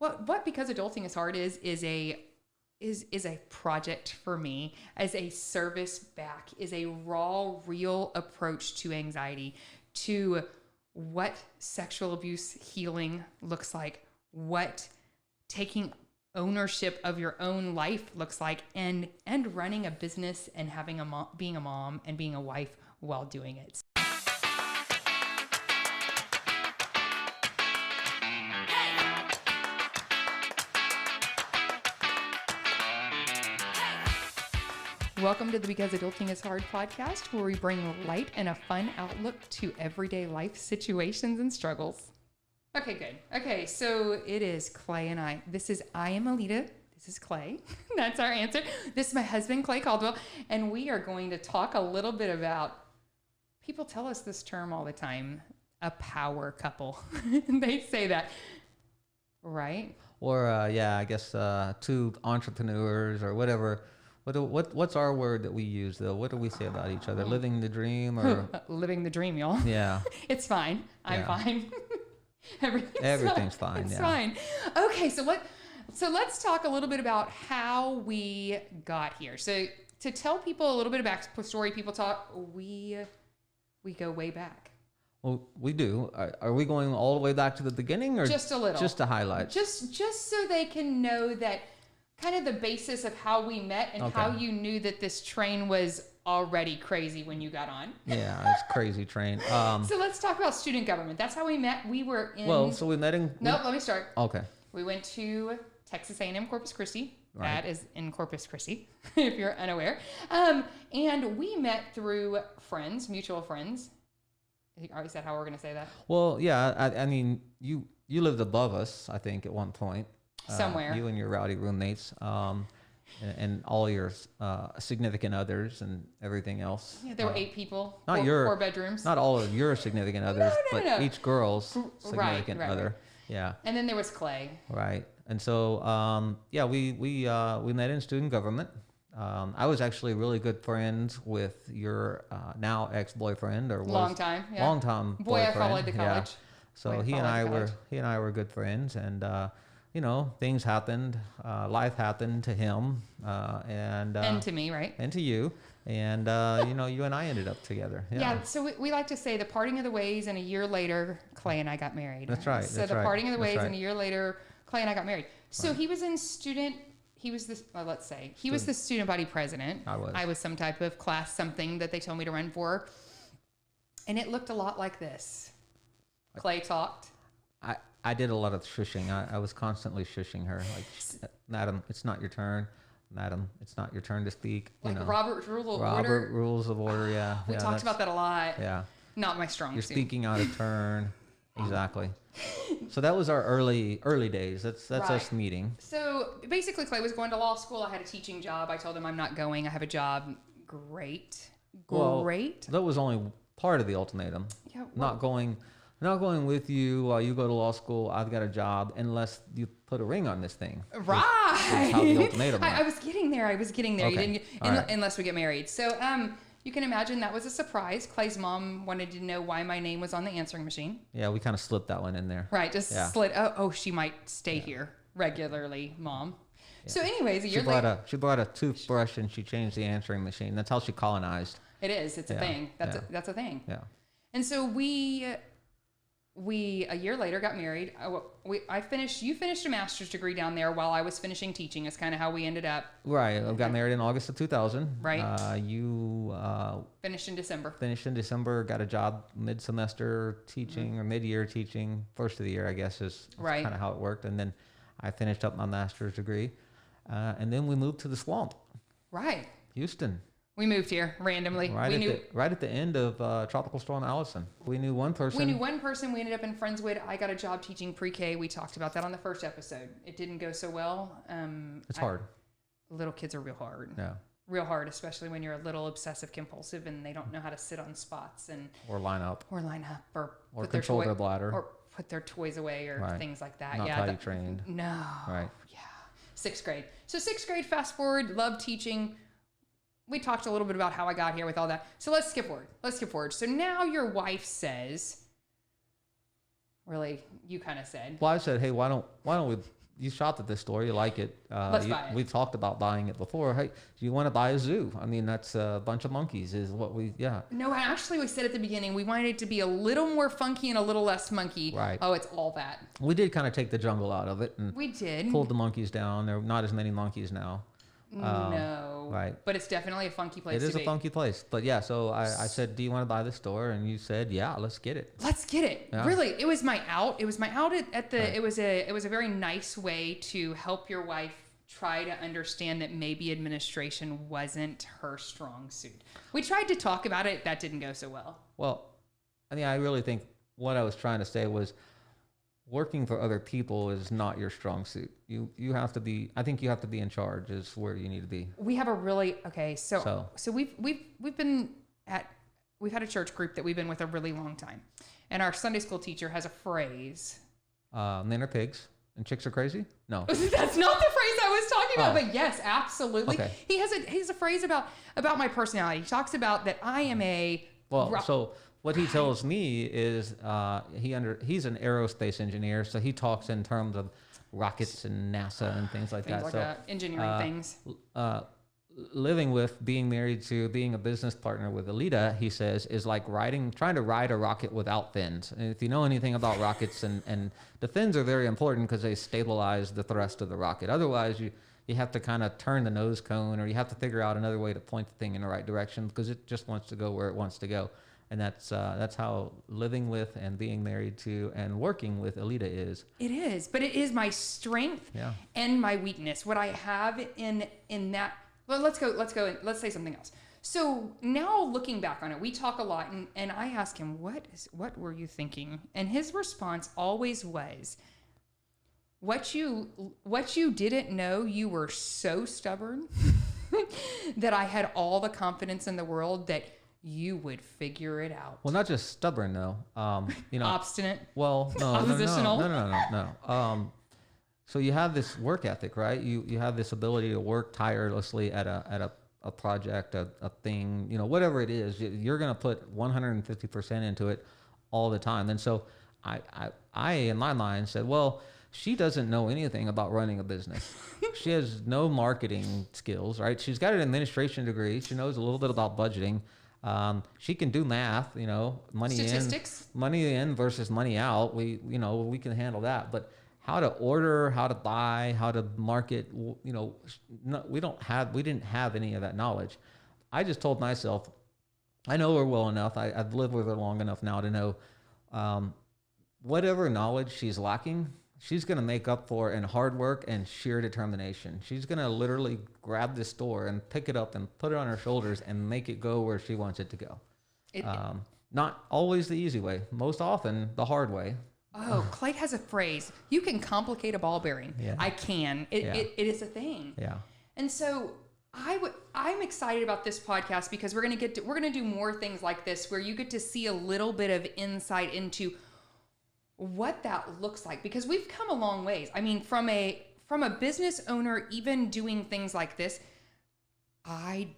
what because adulting is hard is a project for me as a service back, is a raw, real approach to anxiety, to what sexual abuse healing looks like, what taking ownership of your own life looks like, and running a business and having being a mom and being a wife while doing it. Welcome to the Because Adulting is Hard podcast, where we bring light and a fun outlook to everyday life situations and struggles. Okay, good. Okay, so it is Clay and I. I am Alita. This is Clay. That's our answer. This is my husband, Clay Caldwell, and we are going to talk a little bit about, people tell us this term all the time, a power couple. They say that, right? Or, I guess two entrepreneurs or whatever. What's our word that we use, though? What do we say about each other? Living the dream, or living the dream, y'all. Yeah. It's fine. I'm fine. Everything's fine. It's fine. Okay, so let's talk a little bit about how we got here. So to tell people a little bit of backstory, people talk, we go way back. Well, we do. Are we going all the way back to the beginning, or just a little? Just to highlight. Just so they can know that kind of the basis of how we met and how you knew that this train was already crazy when you got on. Yeah, it's crazy train. So let's talk about student government. That's how we met. We were in... Well, so we met in... Nope, let me start. Okay. We went to Texas A&M Corpus Christi. Right. That is in Corpus Christi, if you're unaware. And we met through friends, mutual friends. Is that how we're going to say that? Well, yeah. I mean, you lived above us, I think, at one point. Somewhere. You and your rowdy roommates, and all your significant others and everything else. Yeah, there were 8 people. Not four bedrooms. Not all of your significant others, No. each girl's significant other. Right. Yeah. And then there was Clay. Right. And so, we met in student government. I was actually really good friends with your now ex-boyfriend, or was long time boyfriend. I followed to college. Yeah. So he and I were good friends, and things happened. Life happened to him, and to me, right? And to you, and you and I ended up together. Yeah. So we like to say the parting of the ways, and a year later, Clay and I got married. That's right. So parting of the ways, and a year later, Clay and I got married. So he was in student. He was the student body president. I was some type of class something that they told me to run for, and it looked a lot like this. Clay talked. I did a lot of shushing. I was constantly shushing her, like, Madam, it's not your turn. Madam, it's not your turn to speak. Robert's Rules of Order. Robert Rules of Order, yeah. We talked about that a lot. Yeah. Not my strong You're suit. speaking out of turn. Exactly. So that was our early days. That's right. Us meeting. So basically, Clay was going to law school. I had a teaching job. I told him I'm not going. I have a job. Great. Well, that was only part of the ultimatum. Yeah. Not going with you while you go to law school. I've got a job unless you put a ring on this thing. Right. Is how the ultimatum went. I was getting there. Okay. You didn't Right. unless we get married. So you can imagine that was a surprise. Clay's mom wanted to know why my name was on the answering machine. Yeah, we kind of slipped that one in there. Right. Just slid. Oh, she might stay here regularly, Mom. Yeah. So anyways, a year later. She brought a toothbrush and she changed the answering machine. That's how she colonized. It is. It's a thing. That's a thing. Yeah. And so we a year later got married. You finished a master's degree down there while I was finishing teaching. Is kind of how we ended up. Right. I got married in August of 2000. Right. You finished in December. Got a job mid-semester teaching or mid-year teaching. First of the year, I guess, is kind of how it worked. And then I finished up my master's degree. And then we moved to the swamp. Right. Houston. We moved here randomly. Right at the end of Tropical Storm Allison. We knew one person. We ended up in Friendswood. I got a job teaching pre-K. We talked about that on the first episode. It didn't go so well. It's hard. Little kids are real hard. Yeah. Real hard, especially when you're a little obsessive compulsive and they don't know how to sit on spots or line up or put control their bladder or put their toys away or things like that. Not potty trained. No. Right. Yeah. 6th grade. So 6th grade, fast forward, love teaching. We talked a little bit about how I got here with all that. So let's skip forward. So now your wife says, really, you kind of said. Well, I said, hey, why don't we you shopped at this store, you like it. Let's buy it. We've talked about buying it before. Hey, do you want to buy a zoo? I mean, that's a bunch of monkeys is what No, actually we said at the beginning, we wanted it to be a little more funky and a little less monkey. Right. Oh, it's all that. We did kind of take the jungle out of it. And we did. Pulled the monkeys down. There are not as many monkeys now. No. Right. But it's definitely a funky place. It is a funky place. But yeah, so I said, do you want to buy this store? And you said, yeah, let's get it. Let's get it. Yeah. Really, it was my out. It was my out at the. Right. It was a very nice way to help your wife try to understand that maybe administration wasn't her strong suit. We tried to talk about it. That didn't go so well. Well, I mean, I really think what I was trying to say was, working for other people is not your strong suit. You have to be. I think you have to be in charge. Is where you need to be. We have a really So we've had a church group that we've been with a really long time, and our Sunday school teacher has a phrase. Men are pigs and chicks are crazy. No, that's not the phrase I was talking about. But yes, absolutely. Okay. He has a phrase about my personality. He talks about that I am a. Well, so. What he tells me is he's an aerospace engineer, so he talks in terms of rockets and NASA and things like that. Engineering things. Living with, being married to, being a business partner with Alita, he says, is like trying to ride a rocket without fins. And if you know anything about rockets, and the fins are very important because they stabilize the thrust of the rocket. Otherwise, you have to kind of turn the nose cone, or you have to figure out another way to point the thing in the right direction because it just wants to go where it wants to go. And that's how living with and being married to and working with Alita is. It is, but it is my strength and my weakness. What I have in that. Well, let's go. Let's say something else. So now looking back on it, we talk a lot, and I ask him, what were you thinking? And his response always was, what you didn't know, you were so stubborn that I had all the confidence in the world that you would figure it out. Well, not just stubborn though. Obstinate. Well, no, oppositional. No. So you have this work ethic, right? You have this ability to work tirelessly at a project, a thing, whatever it is. You're going to put 150% into it all the time. And so I in my mind said, well, she doesn't know anything about running a business. She has no marketing skills, right? She's got an administration degree. She knows a little bit about budgeting. She can do math, statistics. Money in versus money out. We can handle that. But how to order, how to buy, how to market, we didn't have any of that knowledge. I just told myself, I know her well enough. I've lived with her long enough now to know, whatever knowledge she's lacking, she's going to make up for in hard work and sheer determination. She's going to literally grab this store and pick it up and put it on her shoulders and make it go where she wants it to go. Not always the easy way. Most often the hard way. Oh, Clay has a phrase. You can complicate a ball bearing. Yeah. I can. It is a thing. Yeah. And so I'm excited about this podcast because we're going to do more things like this where you get to see a little bit of insight into what that looks like, because we've come a long ways. I mean, from a business owner, even doing things like this, I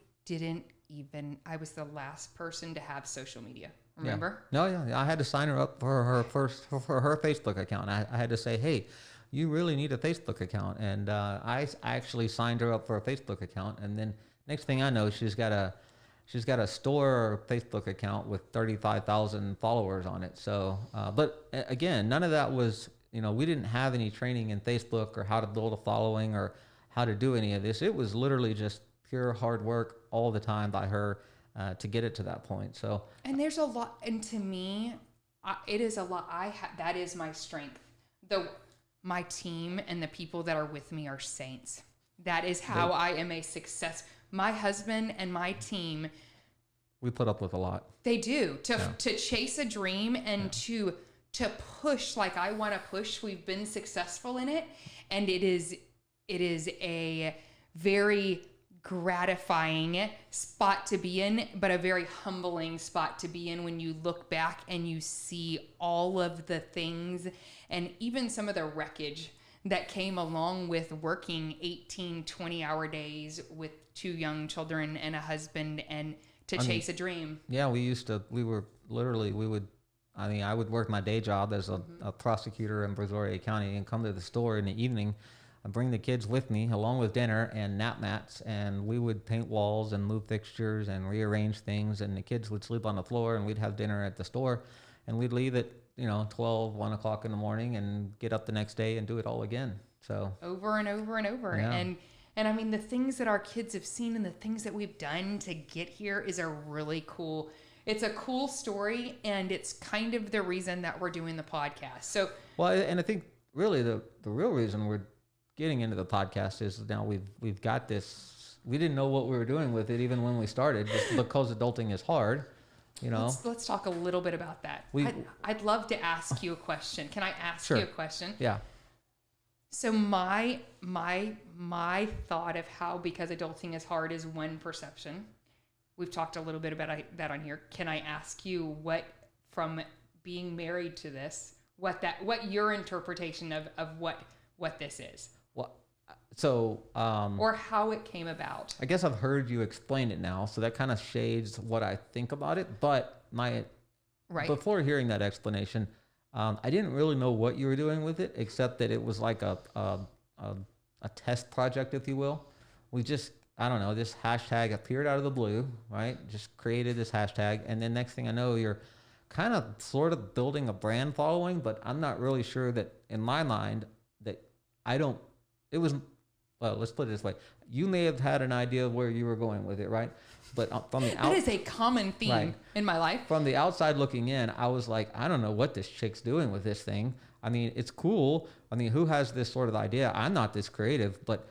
was the last person to have social media. Remember? Yeah. No, I had to sign her up for her Facebook account. I had to say, hey, you really need a Facebook account. And I actually signed her up for a Facebook account. And then next thing I know, she's got a store Facebook account with 35,000 followers on it. So, but again, none of that was, we didn't have any training in Facebook or how to build a following or how to do any of this. It was literally just pure hard work all the time by her to get it to that point. So, and there's a lot, and to me, it is a lot. That is my strength. My team and the people that are with me are saints. That is how I am a success. My husband and my team, we put up with a lot. They do to chase a dream and to push like I want to push. We've been successful in it, and it is a very gratifying spot to be in, but a very humbling spot to be in when you look back and you see all of the things and even some of the wreckage that came along with working 18, 20-hour days with 2 young children and a husband and to chase a dream. Yeah, we would I mean, I would work my day job as a prosecutor in Brazoria County and come to the store in the evening. I'd bring the kids with me along with dinner and nap mats, and we would paint walls and move fixtures and rearrange things, and the kids would sleep on the floor, and we'd have dinner at the store, and we'd leave at 12, 1 o'clock in the morning and get up the next day and do it all again. So over and over and over. Yeah. And I mean, the things that our kids have seen and the things that we've done to get here is a really cool, it's a cool story, and it's kind of the reason that we're doing the podcast. So, well, and I think really the real reason we're getting into the podcast is now we've got this. We didn't know what we were doing with it even when we started, just because adulting is hard. Let's talk a little bit about that. I'd love to ask you a question. Can I ask Sure. you a question? Yeah. So my thought of how because adulting is hard is one perception. We've talked a little bit about that on here. Can I ask you what, from being married to this, what your interpretation of what this is? Well, so or how it came about. I guess I've heard you explain it now, so that kind of shades what I think about it. But before hearing that explanation, I didn't really know what you were doing with it, except that it was like a test project, if you will. We just, I don't know, this hashtag appeared out of the blue, right? Just created this hashtag, and then next thing I know, you're kind of sort of building a brand following, but I'm not really sure that in my mind that well, let's put it this way. You may have had an idea of where you were going with it, right? But from the that is a common theme in my life. From the outside looking in, I was like, I don't know what this chick's doing with this thing. I mean, it's cool. I mean, who has this sort of idea? I'm not this creative, but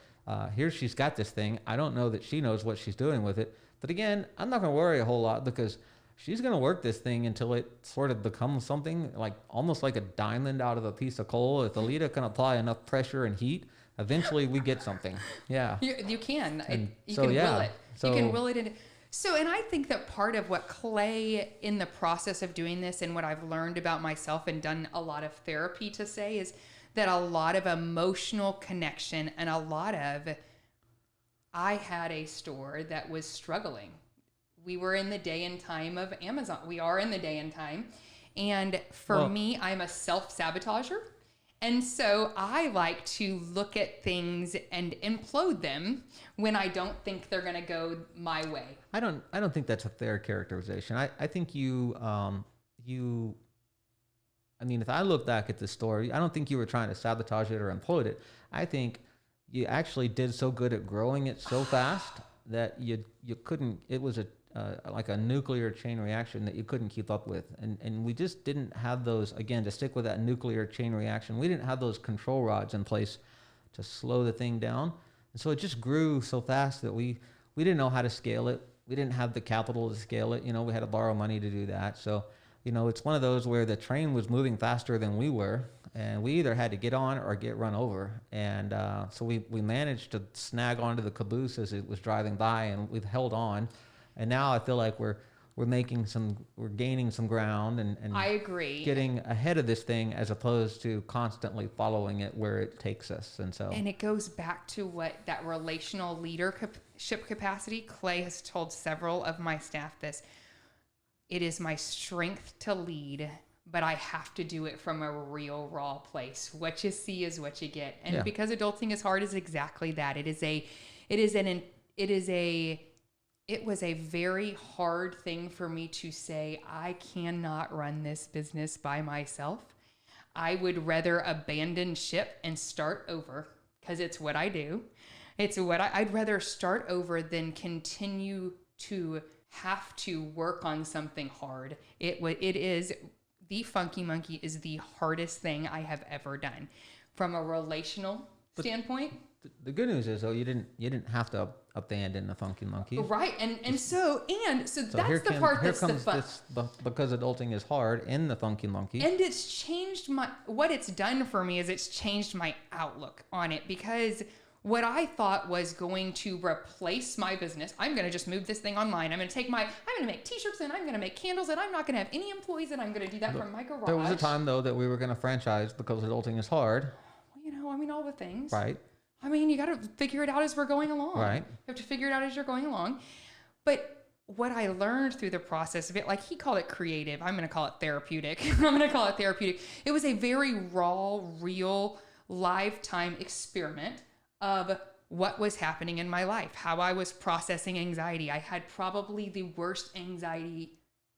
here she's got this thing. I don't know that she knows what she's doing with it. But again, I'm not going to worry a whole lot because she's going to work this thing until it sort of becomes something like almost like a diamond out of a piece of coal. If Alita can apply enough pressure and heat, eventually we get something. Yeah. You can. You so, can yeah. will it. So, you can will it in. So, and I think that part of what Clay, in the process of doing this and what I've learned about myself and done a lot of therapy to say is that a lot of emotional connection and I had a store that was struggling. We were in the day and time of Amazon. We are in the day and time. And for me, I'm a self-sabotager. And so I like to look at things and implode them when I don't think they're going to go my way. I don't think that's a fair characterization. I think I mean, if I look back at the story, I don't think you were trying to sabotage it or implode it. I think you actually did so good at growing it so fast that you couldn't, it was like a nuclear chain reaction that you couldn't keep up with. And we just didn't have those, again, to stick with that nuclear chain reaction, we didn't have those control rods in place to slow the thing down. And so it just grew so fast that we didn't know how to scale it. We didn't have the capital to scale it. We had to borrow money to do that. So, it's one of those where the train was moving faster than we were, and we either had to get on or get run over. And so we managed to snag onto the caboose as it was driving by, and we've held on. And now I feel like we're gaining some ground and I agree, getting ahead of this thing as opposed to constantly following it where it takes us. And it goes back to what that relational leadership capacity. Clay has told several of my staff this. It is my strength to lead, but I have to do it from a real raw place. What you see is what you get. And because adulting is hard is exactly that. It was a very hard thing for me to say, I cannot run this business by myself. I would rather abandon ship and start over because it's what I do. It's what I'd rather start over than continue to have to work on something hard. It is, the Funky Monkey is the hardest thing I have ever done from a relational standpoint. The good news is, though, you didn't have to abandon the Funky Monkey, right? And so that's the part that's the fun. Because adulting is hard in the Funky Monkey, and it's changed what it's done for me is it's changed my outlook on it, because what I thought was going to replace my business, I'm going to just move this thing online. I'm going to make t-shirts and I'm going to make candles and I'm not going to have any employees and I'm going to do that from my garage. There was a time, though, that we were going to franchise because adulting is hard. Well, all the things. Right. You got to figure it out as we're going along. Right. You have to figure it out as you're going along. But what I learned through the process of it, like he called it creative, I'm going to call it therapeutic. I'm going to call it therapeutic. It was a very raw, real, lifetime experiment of what was happening in my life, how I was processing anxiety. I had probably the worst anxiety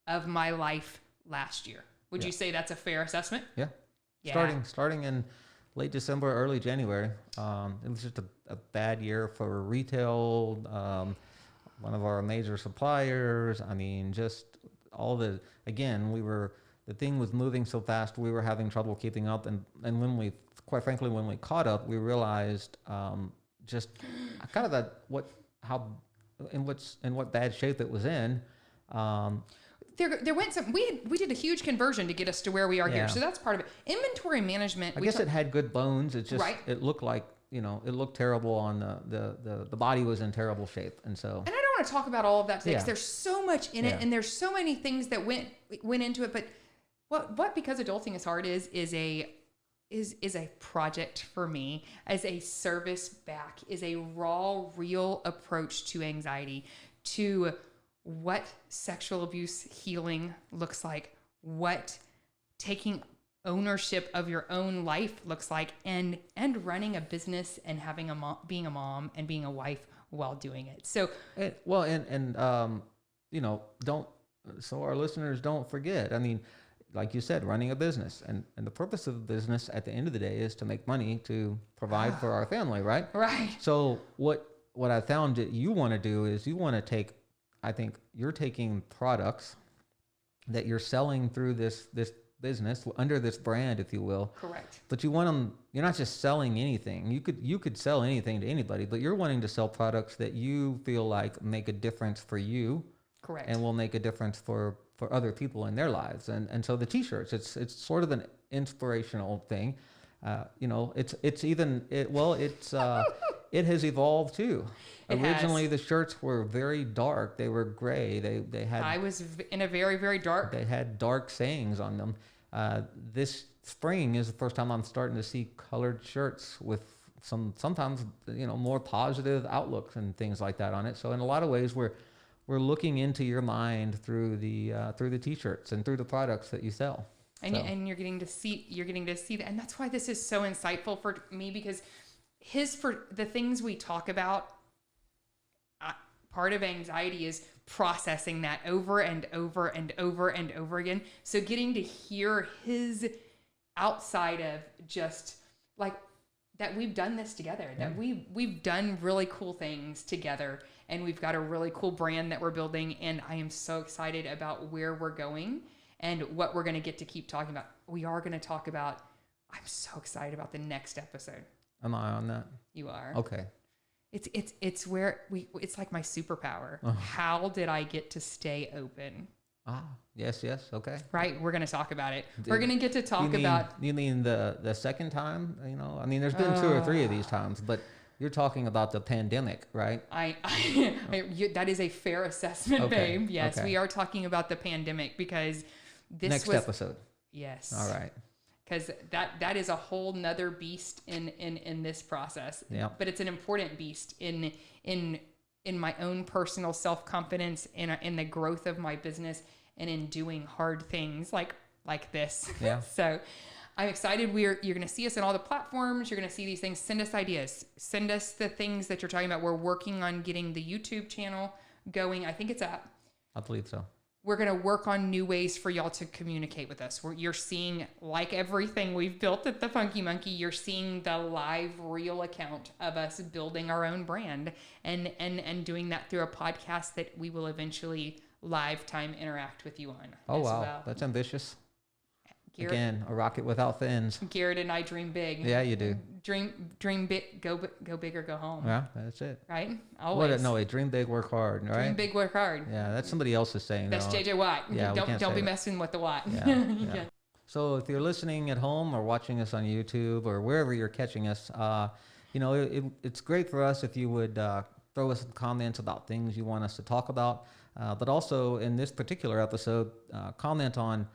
of my life last year. Would you say that's a fair assessment? Yeah. Starting in late December, early January. It was just a bad year for retail. One of our major suppliers. I mean, just all the, again, the thing was moving so fast, we were having trouble keeping up. And when quite frankly, when we caught up, we realized just kind of in what bad shape it was in. There went some, we did a huge conversion to get us to where we are here. So that's part of it. Inventory management. I guess it had good bones. It just, it looked like, it looked terrible on the body was in terrible shape. And so. And I don't want to talk about all of that today because there's so much in it and there's so many things that went into it. But what Because Adulting is Hard is a project for me as a service back, is a raw, real approach to anxiety, to what sexual abuse healing looks like, what taking ownership of your own life looks like, and running a business and having being a mom and being a wife while doing it. So, so our listeners don't forget. I mean, like you said, running a business, and the purpose of the business at the end of the day is to make money to provide for our family, right? Right. So what I found that you want to do is you want to take, I think you're taking products that you're selling through this business under this brand, if you will. Correct. But you want them, you're not just selling anything. You could sell anything to anybody, but you're wanting to sell products that you feel like make a difference for you. Correct. And will make a difference for other people in their lives. And so the t-shirts, it's sort of an inspirational thing. It has evolved too. Originally, the shirts were very dark. They were gray. They had. I was in a very, very dark. They had dark sayings on them. This spring is the first time I'm starting to see colored shirts with sometimes more positive outlooks and things like that on it. So in a lot of ways, we're looking into your mind through the t-shirts and through the products that you sell. And you're getting to see that, and that's why this is so insightful for me, because for the things we talk about, part of anxiety is processing that over and over and over and over again. So getting to hear his outside of just like that, we've done this together, that we've done really cool things together, and we've got a really cool brand that we're building, and I am so excited about where we're going and what we're going to get to keep talking about. We are going to talk about, I'm so excited about the next episode. Am I on that? You are. Okay. It's where it's like my superpower. How did I get to stay open? Yes. Okay. Right. We're going to talk about it. We're going to get to talk about. You mean the second time? I mean, there's been 2 or 3 of these times, but you're talking about the pandemic, right? That is a fair assessment, okay. Babe. Yes, we are talking about the pandemic because this next episode. Yes. All right. Because that is a whole nother beast in this process. Yeah. But it's an important beast in my own personal self-confidence, in the growth of my business, and in doing hard things like this. Yeah. So I'm excited. You're going to see us on all the platforms. You're going to see these things. Send us ideas. Send us the things that you're talking about. We're working on getting the YouTube channel going. I think it's up. I believe so. We're going to work on new ways for y'all to communicate with us. You're seeing, like everything we've built at the Funky Monkey, you're seeing the live, real account of us building our own brand and doing that through a podcast that we will eventually time interact with you on. Oh, wow. Well. That's ambitious. Garrett, again, a rocket without fins. Garrett and I dream big. Yeah, you do. Dream big, go big or go home. Yeah, that's it. Right? Always. Dream big, work hard, right? Dream big, work hard. Yeah, that's somebody else's saying. That's JJ Watt. Yeah, don't be messing with the Watt. Yeah. So if you're listening at home or watching us on YouTube or wherever you're catching us, it's great for us if you would throw us some comments about things you want us to talk about. But also in this particular episode, comment on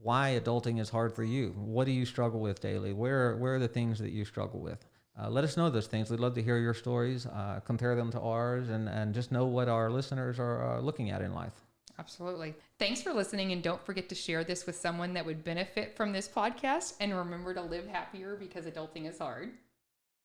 why adulting is hard for you. What do you struggle with daily? Where are the things that you struggle with? let us know those things. We'd love to hear your stories, compare them to ours, and just know what our listeners are looking at in life. Absolutely. Thanks for listening, and don't forget to share this with someone that would benefit from this podcast. And remember to live happier, because adulting is hard.